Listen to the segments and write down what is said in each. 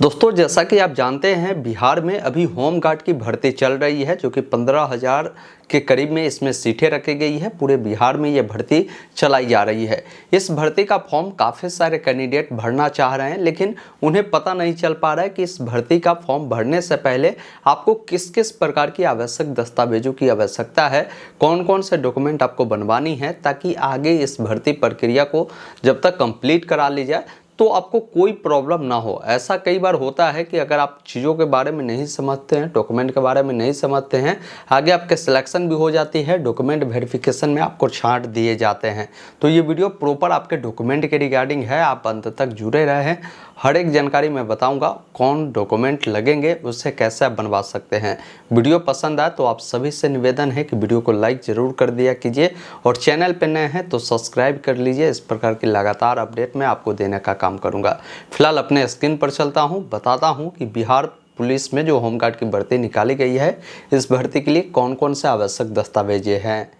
दोस्तों, जैसा कि आप जानते हैं, बिहार में अभी होम गार्ड की भर्ती चल रही है, जो कि 15,000 के करीब में इसमें सीटें रखी गई है। पूरे बिहार में ये भर्ती चलाई जा रही है। इस भर्ती का फॉर्म काफ़ी सारे कैंडिडेट भरना चाह रहे हैं, लेकिन उन्हें पता नहीं चल पा रहा है कि इस भर्ती का फॉर्म भरने से पहले आपको किस किस प्रकार की आवश्यक दस्तावेजों की आवश्यकता है, कौन कौन से डॉक्यूमेंट आपको बनवानी है, ताकि आगे इस भर्ती प्रक्रिया को जब तक कंप्लीट करा ली जाए तो आपको कोई प्रॉब्लम ना हो। ऐसा कई बार होता है कि अगर आप चीज़ों के बारे में नहीं समझते हैं, डॉक्यूमेंट के बारे में नहीं समझते हैं, आगे आपके सिलेक्शन भी हो जाती है, डॉक्यूमेंट वेरिफिकेशन में आपको छांट दिए जाते हैं। तो ये वीडियो प्रॉपर आपके डॉक्यूमेंट के रिगार्डिंग है, आप अंत तक जुड़े रहें। हर एक जानकारी मैं बताऊंगा, कौन डॉक्यूमेंट लगेंगे, उससे कैसे आप बनवा सकते हैं। वीडियो पसंद आए तो आप सभी से निवेदन है कि वीडियो को लाइक ज़रूर कर दिया कीजिए और चैनल पर नए हैं तो सब्सक्राइब कर लीजिए। इस प्रकार की लगातार अपडेट मैं आपको देने का काम करूंगा। फिलहाल अपने स्क्रीन पर चलता हूं, बताता हूं कि बिहार पुलिस में जो होमगार्ड की भर्ती निकाली गई है, इस भर्ती के लिए कौन कौन से आवश्यक दस्तावेज हैं।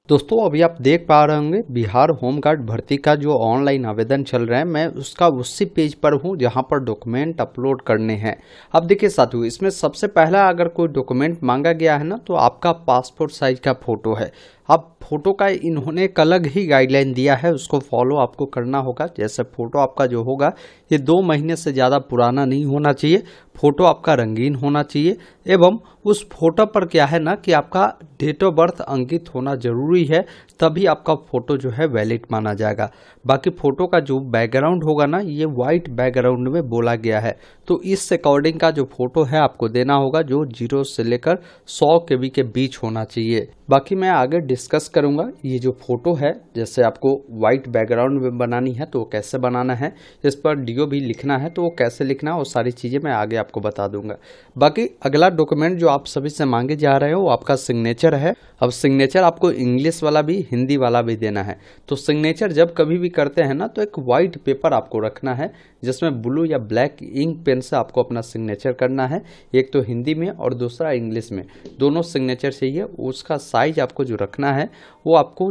दोस्तों, अभी आप देख पा रहे होंगे बिहार होमगार्ड भर्ती का जो ऑनलाइन आवेदन चल रहा है, मैं उसका उसी पेज पर हूं जहां पर डॉक्यूमेंट अपलोड करने हैं। अब देखिए साथियों, इसमें सबसे पहला अगर कोई डॉक्यूमेंट मांगा गया है ना, तो आपका पासपोर्ट साइज का फोटो है। अब फोटो का इन्होंने एक अलग ही गाइडलाइन दिया है, उसको फॉलो आपको करना होगा। जैसे फोटो आपका जो होगा ये 2 महीने से ज़्यादा पुराना नहीं होना चाहिए, फोटो आपका रंगीन होना चाहिए, एवं उस फोटो पर क्या है ना कि आपका डेट ऑफ बर्थ अंकित होना जरूरी है, तभी आपका फोटो जो है वैलिड माना जाएगा। बाकी फोटो का जो बैकग्राउंड होगा ना, ये वाइट बैकग्राउंड में बोला गया है, तो इस अकॉर्डिंग का जो फोटो है आपको देना होगा, जो 0 से लेकर 100 KB के बीच होना चाहिए। बाकी मैं आगे डिस्कस करूंगा ये जो फोटो है, जैसे आपको वाइट बैकग्राउंड में बनानी है तो कैसे बनाना है, इस पर डीओ भी लिखना है तो वो कैसे लिखना है, वो सारी चीज़ें मैं आगे आपको बता दूंगा। बाकी अगला डॉक्यूमेंट जो आप सभी से मांगे जा रहे हो वो आपका सिग्नेचर है। अब सिग्नेचर आपको इंग्लिश वाला भी हिंदी वाला भी देना है। तो सिग्नेचर जब कभी भी करते हैं ना, तो एक वाइट पेपर आपको रखना है जिसमें ब्लू या ब्लैक इंक पेन से आपको अपना सिग्नेचर करना है। एक तो हिंदी में और दूसरा इंग्लिश में, दोनों सिग्नेचर चाहिए। उसका साइज आपको जो रखना है वो आपको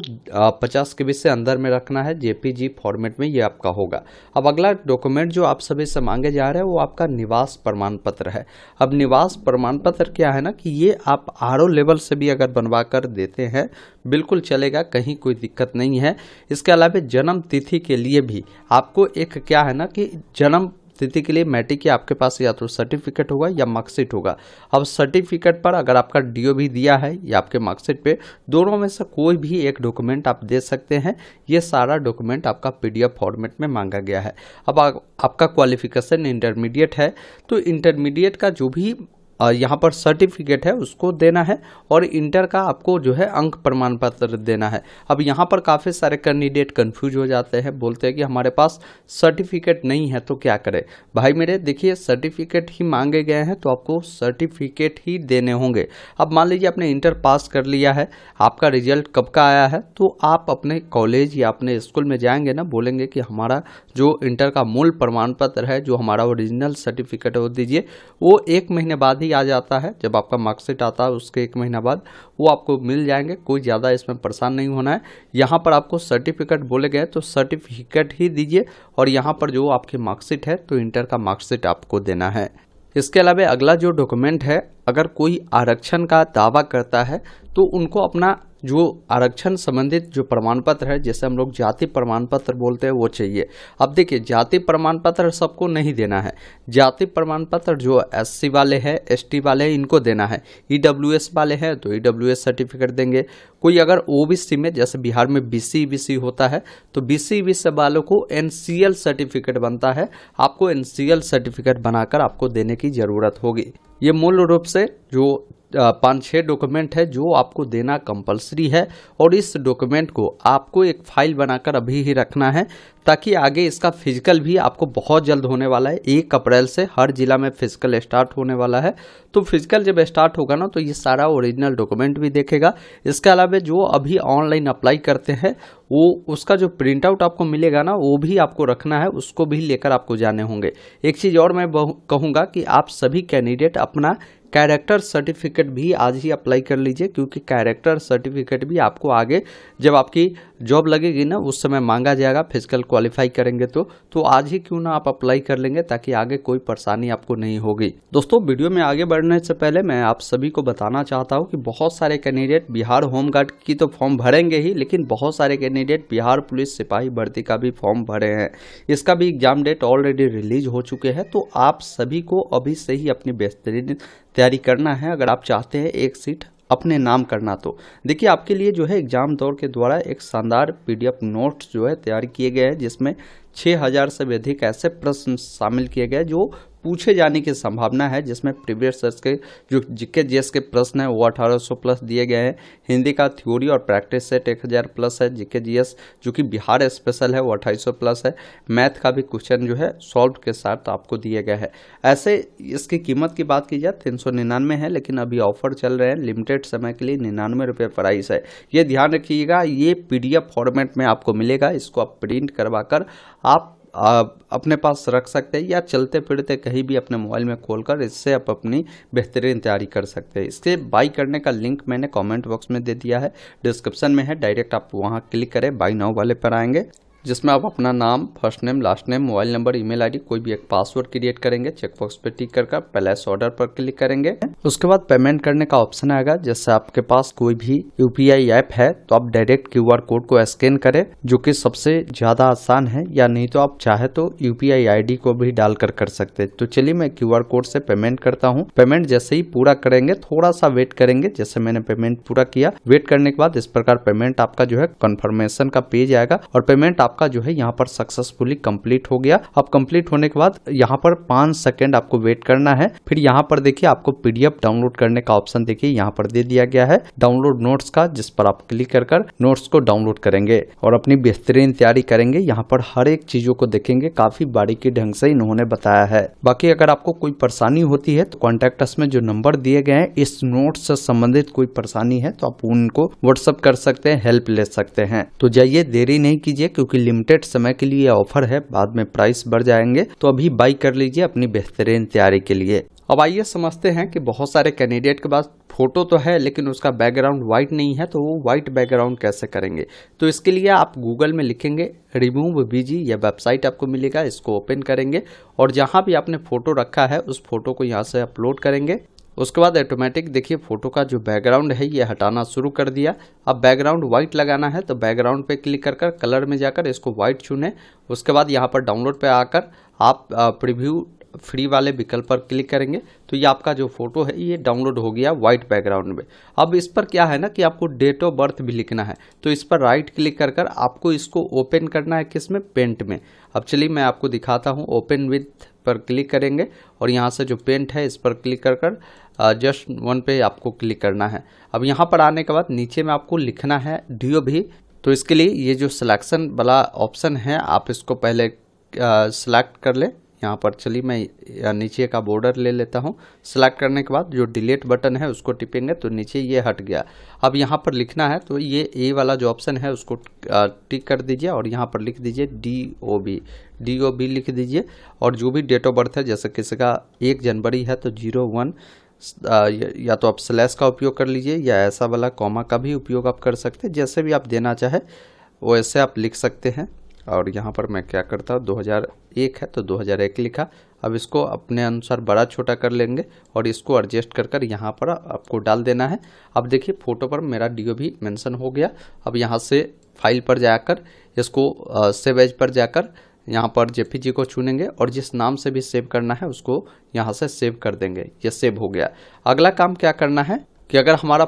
50 KB से अंदर में रखना है, JPG फॉर्मेट में ये आपका होगा। अब अगला डॉक्यूमेंट जो आप सभी से मांगे जा रहे हैं वो आपका निवास प्रमाण पत्र है। अब निवास प्रमाण पत्र क्या है ना कि ये आप RO लेवल से भी अगर बनवा कर देते हैं बिल्कुल चलेगा, कहीं कोई दिक्कत नहीं है। इसके अलावा जन्म तिथि के लिए भी आपको एक क्या है ना कि जन्म तिथि के लिए मैट्रिक की आपके पास या तो सर्टिफिकेट होगा या मार्कशीट होगा। अब सर्टिफिकेट पर अगर आपका डीओ भी दिया है या आपके मार्कशीट पे, दोनों में से कोई भी एक डॉक्यूमेंट आप दे सकते हैं। ये सारा डॉक्यूमेंट आपका PDF फॉर्मेट में मांगा गया है। अब आपका क्वालिफिकेशन इंटरमीडिएट है तो इंटरमीडिएट का जो भी यहाँ पर सर्टिफिकेट है उसको देना है, और इंटर का आपको जो है अंक प्रमाण पत्र देना है। अब यहाँ पर काफ़ी सारे कैंडिडेट कंफ्यूज हो जाते हैं, बोलते हैं कि हमारे पास सर्टिफिकेट नहीं है तो क्या करें। भाई मेरे देखिए, सर्टिफिकेट ही मांगे गए हैं तो आपको सर्टिफिकेट ही देने होंगे। अब मान लीजिए आपने इंटर पास कर लिया है, आपका रिजल्ट कब का आया है, तो आप अपने कॉलेज या अपने स्कूल में जाएंगे ना, बोलेंगे कि हमारा जो इंटर का मूल प्रमाण पत्र है, जो हमारा ओरिजिनल सर्टिफिकेट है वो दीजिए। वो 1 महीने बाद ही आ जाता है, जब आपका मार्कशीट आता है उसके 1 महीना बाद वो आपको मिल जाएंगे। कोई ज़्यादा इसमें परेशान नहीं होना है। यहाँ पर आपको सर्टिफिकेट बोले गए तो सर्टिफिकेट ही दीजिए, और यहाँ पर जो आपकी मार्कशीट है तो इंटर का मार्कशीट आपको देना है। इसके अलावा अगला जो डॉक्यूमेंट है, अगर कोई आरक्षण का दावा करता है तो उनको अपना जो आरक्षण संबंधित जो प्रमाण पत्र है, जैसे हम लोग जाति प्रमाण पत्र बोलते हैं, वो चाहिए। अब देखिए, जाति प्रमाण पत्र सबको नहीं देना है। जाति प्रमाण पत्र जो SC वाले हैं, ST वाले हैं, इनको देना है। EWS वाले हैं तो EWS सर्टिफिकेट देंगे। कोई अगर OBC में, जैसे बिहार में BC EBC होता है, तो BC EBC वालों को NCL सर्टिफिकेट बनता है। आपको NCL सर्टिफिकेट बनाकर आपको देने की ज़रूरत होगी। ये मूल रूप से जो 5-6 डॉक्यूमेंट है जो आपको देना कंपलसरी है, और इस डॉक्यूमेंट को आपको एक फाइल बनाकर अभी ही रखना है, ताकि आगे इसका फिजिकल भी आपको बहुत जल्द होने वाला है। 1 अप्रैल से हर जिला में फिजिकल स्टार्ट होने वाला है। तो फिजिकल जब स्टार्ट होगा ना, तो ये सारा ओरिजिनल डॉक्यूमेंट भी देखेगा। इसके अलावा जो अभी ऑनलाइन अप्लाई करते हैं वो उसका जो प्रिंट आउट आपको मिलेगा ना, वो भी आपको रखना है, उसको भी लेकर आपको जाने होंगे। एक चीज़ और मैं कहूँगा कि आप सभी कैंडिडेट अपना कैरेक्टर सर्टिफिकेट भी आज ही अप्लाई कर लीजिए, क्योंकि कैरेक्टर सर्टिफिकेट भी आपको आगे जब आपकी जॉब लगेगी ना उस समय मांगा जाएगा, फिजिकल क्वालिफाई करेंगे तो आज ही क्यों ना आप अप्लाई कर लेंगे ताकि आगे कोई परेशानी आपको नहीं होगी। दोस्तों वीडियो में आगे बढ़ने से पहले मैं आप सभी को बताना चाहता हूं कि बहुत सारे कैंडिडेट बिहार होमगार्ड की तो फॉर्म भरेंगे ही, लेकिन बहुत सारे कैंडिडेट बिहार पुलिस सिपाही भर्ती का भी फॉर्म भरे हैं। इसका भी एग्जाम डेट ऑलरेडी रिलीज हो चुके हैं। तो आप सभी को अभी से ही अपनी बेहतरीन तैयारी करना है अगर आप चाहते हैं एक सीट अपने नाम करना। तो देखिए आपके लिए जो है एग्जाम दौर के द्वारा एक शानदार पीडीएफ नोट्स जो है तैयार किए गए हैं, जिसमें 6000 से भी अधिक ऐसे प्रश्न शामिल किए गए जो पूछे जाने की संभावना है, जिसमें प्रीवियस ईयर्स के जो जीके जीएस के प्रश्न है वो 1800 प्लस दिए गए हैं। हिंदी का थ्योरी और प्रैक्टिस सेट 1000 प्लस है। जीके जीएस जो कि बिहार स्पेशल है वो 2800 प्लस है। मैथ का भी क्वेश्चन जो है सॉल्व के साथ आपको दिए गए हैं। ऐसे इसकी कीमत की बात की जाए 399 है, लेकिन अभी ऑफर चल रहे हैं, लिमिटेड समय के लिए 99 रुपये प्राइस है। ये ध्यान रखिएगा, ये पीडीएफ फॉर्मेट में आपको मिलेगा। इसको आप प्रिंट करवा कर आप अपने पास रख सकते हैं या चलते फिरते कहीं भी अपने मोबाइल में खोलकर इससे आप अपनी बेहतरीन तैयारी कर सकते हैं। इसके बाई करने का लिंक मैंने कमेंट बॉक्स में दे दिया है, डिस्क्रिप्शन में है, डायरेक्ट आप वहां क्लिक करें, बाई नाउ वाले पर आएंगे, जिसमें आप अपना नाम, first name, last name, mobile number, email ID, कोई भी एक पासवर्ड क्रिएट करेंगे। चेकबॉक्स पे टिक कर प्लेस ऑर्डर पर क्लिक करेंगे। उसके बाद पेमेंट करने का ऑप्शन आएगा। जैसे आपके पास कोई भी यूपीआई ऐप है तो आप डायरेक्ट क्यूआर कोड को स्कैन करें, जो कि सबसे ज्यादा आसान है, या नहीं तो आप चाहे तो यूपीआई आईडी को भी डालकर कर सकते हैं। तो चलिए मैं क्यूआर कोड से पेमेंट करता हूँ। पेमेंट जैसे ही पूरा करेंगे थोड़ा सा वेट करेंगे। जैसे मैंने पेमेंट पूरा किया, वेट करने के बाद इस प्रकार पेमेंट आपका जो है कंफर्मेशन का पेज आएगा और पेमेंट आपका जो है यहाँ पर सक्सेसफुली कंप्लीट हो गया। अब कंप्लीट होने के बाद यहाँ पर 5 सेकंड आपको वेट करना है। फिर यहाँ पर देखिए आपको पीडीएफ डाउनलोड करने का ऑप्शन देखिए यहाँ पर दे दिया गया है, डाउनलोड नोट्स का, जिस पर आप क्लिक कर नोट्स को डाउनलोड करेंगे और अपनी बेहतरीन तैयारी करेंगे। यहाँ पर हर एक चीजों को देखेंगे, काफी बारीकी ढंग से इन्होंने बताया है। बाकी अगर आपको कोई परेशानी होती है तो कॉन्टेक्ट अस में जो नंबर दिए गए हैं, इस नोट से संबंधित कोई परेशानी है तो आप उनको व्हाट्सएप कर सकते हैं, हेल्प ले सकते हैं। तो जाइए देरी नहीं कीजिए, क्योंकि लिमिटेड समय के लिए ऑफर है, बाद में प्राइस बढ़ जाएंगे। तो अभी बाई कर लीजिए अपनी बेहतरीन तैयारी के लिए। अब आइए समझते हैं कि बहुत सारे कैंडिडेट के पास फोटो तो है लेकिन उसका बैकग्राउंड व्हाइट नहीं है, तो वो व्हाइट बैकग्राउंड कैसे करेंगे। तो इसके लिए आप गूगल में लिखेंगे रिमूव बीजी, या वेबसाइट आपको मिलेगा, इसको ओपन करेंगे और जहां भी आपने फोटो रखा है उस फोटो को यहां से अपलोड करेंगे। उसके बाद ऑटोमेटिक देखिए फोटो का जो बैकग्राउंड है ये हटाना शुरू कर दिया। अब बैकग्राउंड व्हाइट लगाना है तो बैकग्राउंड पे क्लिक कर कलर में जाकर इसको व्हाइट चुने। उसके बाद यहाँ पर डाउनलोड पे आकर आप प्रीव्यू फ्री वाले विकल्प पर क्लिक करेंगे तो ये आपका जो फोटो है ये डाउनलोड हो गया व्हाइट बैकग्राउंड में। अब इस पर क्या है ना कि आपको डेट ऑफ बर्थ भी लिखना है, तो इस पर राइट क्लिक कर आपको इसको ओपन करना है, किसमें, पेंट में। अब चलिए मैं आपको दिखाता हूँ। ओपन विथ पर क्लिक करेंगे और यहाँ से जो पेंट है इस पर क्लिक कर जस्ट वन पे आपको क्लिक करना है। अब यहाँ पर आने के बाद नीचे में आपको लिखना है डीओ भी। तो इसके लिए ये जो सिलेक्शन वाला ऑप्शन है आप इसको पहले सिलेक्ट कर ले। यहाँ पर चलिए मैं नीचे का बॉर्डर ले लेता हूँ। सिलेक्ट करने के बाद जो डिलीट बटन है उसको टिपेंगे तो नीचे ये हट गया। अब यहाँ पर लिखना है तो ये ए वाला जो ऑप्शन है उसको टिक कर दीजिए और यहाँ पर लिख दीजिए DOB लिख दीजिए। और जो भी डेट ऑफ बर्थ है, जैसे किसी का 1 जनवरी है तो 01, या तो आप स्लैश का उपयोग कर लीजिए या ऐसा वाला कॉमा का भी उपयोग आप कर सकते हैं, जैसे भी आप देना चाहे वैसे आप लिख सकते हैं। और यहाँ पर मैं क्या करता हूँ, 2001 है तो 2001 लिखा। अब इसको अपने अनुसार बड़ा छोटा कर लेंगे और इसको एडजस्ट कर यहाँ पर आपको डाल देना है। अब देखिए फोटो पर मेरा DO भी मेंशन हो गया। अब यहाँ से फाइल पर जाकर इसको सेव एज पर जाकर यहाँ पर JPG को चुनेंगे और जिस नाम से भी सेव करना है उसको यहाँ से सेव कर देंगे। ये सेव हो गया। अगला काम क्या करना है कि अगर हमारा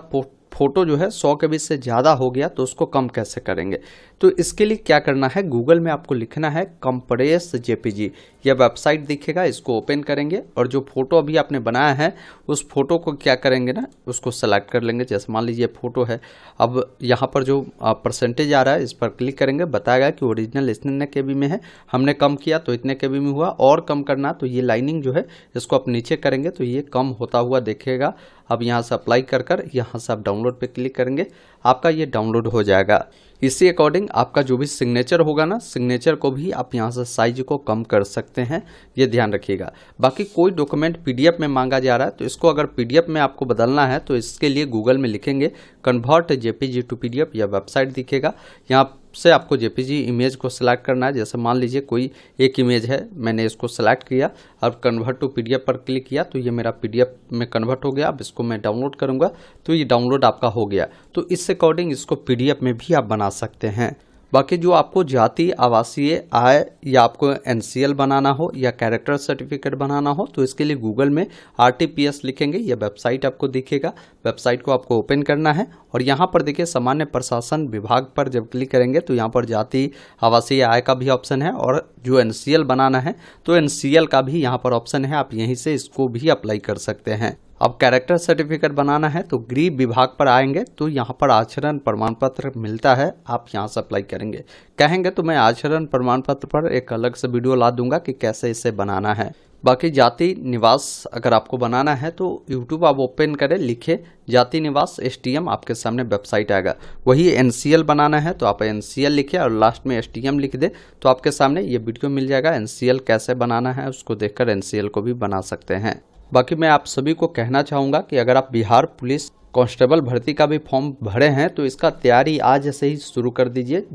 फोटो जो है 100 KB से ज़्यादा हो गया तो उसको कम कैसे करेंगे। तो इसके लिए क्या करना है, गूगल में आपको लिखना है कंप्रेस JPG, यह वेबसाइट दिखेगा, इसको ओपन करेंगे और जो फोटो अभी आपने बनाया है उस फोटो को क्या करेंगे ना, उसको सेलेक्ट कर लेंगे। जैसे मान लीजिए फोटो है, अब यहाँ पर जो परसेंटेज आ रहा है इस पर क्लिक करेंगे, बताएगा कि ओरिजिनल इतने KB में है, हमने कम किया तो इतने KB में हुआ, और कम करना तो ये लाइनिंग जो है इसको आप नीचे करेंगे तो ये कम होता हुआ दिखेगा। अब यहाँ से अप्लाई कर यहाँ से आप डाउनलोड पे क्लिक करेंगे, आपका ये डाउनलोड हो जाएगा। इसी अकॉर्डिंग आपका जो भी सिग्नेचर होगा ना, सिग्नेचर को भी आप यहाँ से साइज को कम कर सकते हैं, ये ध्यान रखिएगा। बाकी कोई डॉक्यूमेंट PDF में मांगा जा रहा है तो इसको अगर PDF में आपको बदलना है तो इसके लिए गूगल में लिखेंगे कन्वर्ट JPG टू PDF, या वेबसाइट दिखेगा, यहाँ से आपको जेपीजी इमेज को सिलेक्ट करना है। जैसे मान लीजिए कोई एक इमेज है, मैंने इसको सेलेक्ट किया और कन्वर्ट टू पीडीएफ पर क्लिक किया तो ये मेरा पीडीएफ में कन्वर्ट हो गया। अब इसको मैं डाउनलोड करूँगा तो ये डाउनलोड आपका हो गया। तो इस अकॉर्डिंग इसको पीडीएफ में भी आप बना सकते हैं। बाकी जो आपको जाति, आवासीय, आय या आपको एनसीएल बनाना हो या कैरेक्टर सर्टिफिकेट बनाना हो तो इसके लिए गूगल में आरटीपीएस लिखेंगे, यह वेबसाइट आपको दिखेगा। वेबसाइट को आपको ओपन करना है और यहाँ पर देखिए सामान्य प्रशासन विभाग पर जब क्लिक करेंगे तो यहाँ पर जाति, आवासीय, आय का भी ऑप्शन है और जो एनसीएल बनाना है तो एनसीएल का भी यहाँ पर ऑप्शन है। आप यहीं से इसको भी अप्लाई कर सकते हैं। अब कैरेक्टर सर्टिफिकेट बनाना है तो गृह विभाग पर आएंगे तो यहाँ पर आचरण प्रमाण पत्र मिलता है, आप यहाँ से अप्लाई करेंगे। कहेंगे तो मैं आचरण प्रमाण पत्र पर एक अलग से वीडियो ला दूंगा कि कैसे इसे बनाना है। बाकी जाति निवास अगर आपको बनाना है तो यूट्यूब आप ओपन करें, लिखे जाति निवास STM, आपके सामने वेबसाइट आएगा। वही एनसीएल बनाना है तो आप एनसीएल लिखे और लास्ट में STM लिख दे तो आपके सामने ये वीडियो मिल जाएगा। एनसीएल कैसे बनाना है उसको देखकर एनसीएल को भी बना सकते हैं। बाकी मैं आप सभी को कहना चाहूँगा कि अगर आप बिहार पुलिस कांस्टेबल भर्ती का भी फॉर्म भरे हैं तो इसका तैयारी आज से ही शुरू कर दीजिए।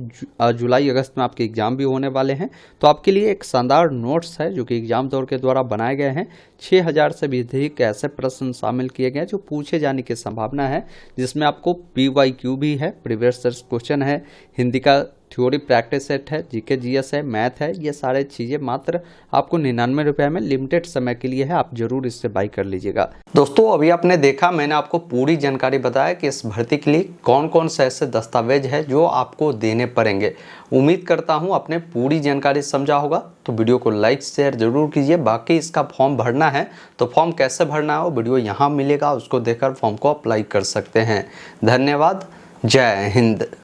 जुलाई अगस्त में आपके एग्ज़ाम भी होने वाले हैं तो आपके लिए एक शानदार नोट्स है जो कि एग्ज़ाम दौर के द्वारा बनाए गए हैं। 6000 से भी अधिक ऐसे प्रश्न शामिल किए गए हैं जो पूछे जाने की संभावना है, जिसमें आपको PYQ भी है, प्रीवियस ईयर क्वेश्चन है, हिंदी का थ्योरी प्रैक्टिस सेट है, जीके जीएस है, मैथ है। ये सारे चीज़ें मात्र आपको 99 रुपये में लिमिटेड समय के लिए है, आप जरूर इससे बाई कर लीजिएगा। दोस्तों अभी आपने देखा, मैंने आपको पूरी जानकारी बताया कि इस भर्ती के लिए कौन कौन से ऐसे दस्तावेज है जो आपको देने पड़ेंगे। उम्मीद करता हूँ आपने पूरी जानकारी समझा होगा, तो वीडियो को लाइक शेयर जरूर कीजिए। बाकी इसका फॉर्म भरना है तो फॉर्म कैसे भरना है वो वीडियो यहाँ मिलेगा, उसको देखकर फॉर्म को अप्लाई कर सकते हैं। धन्यवाद, जय हिंद।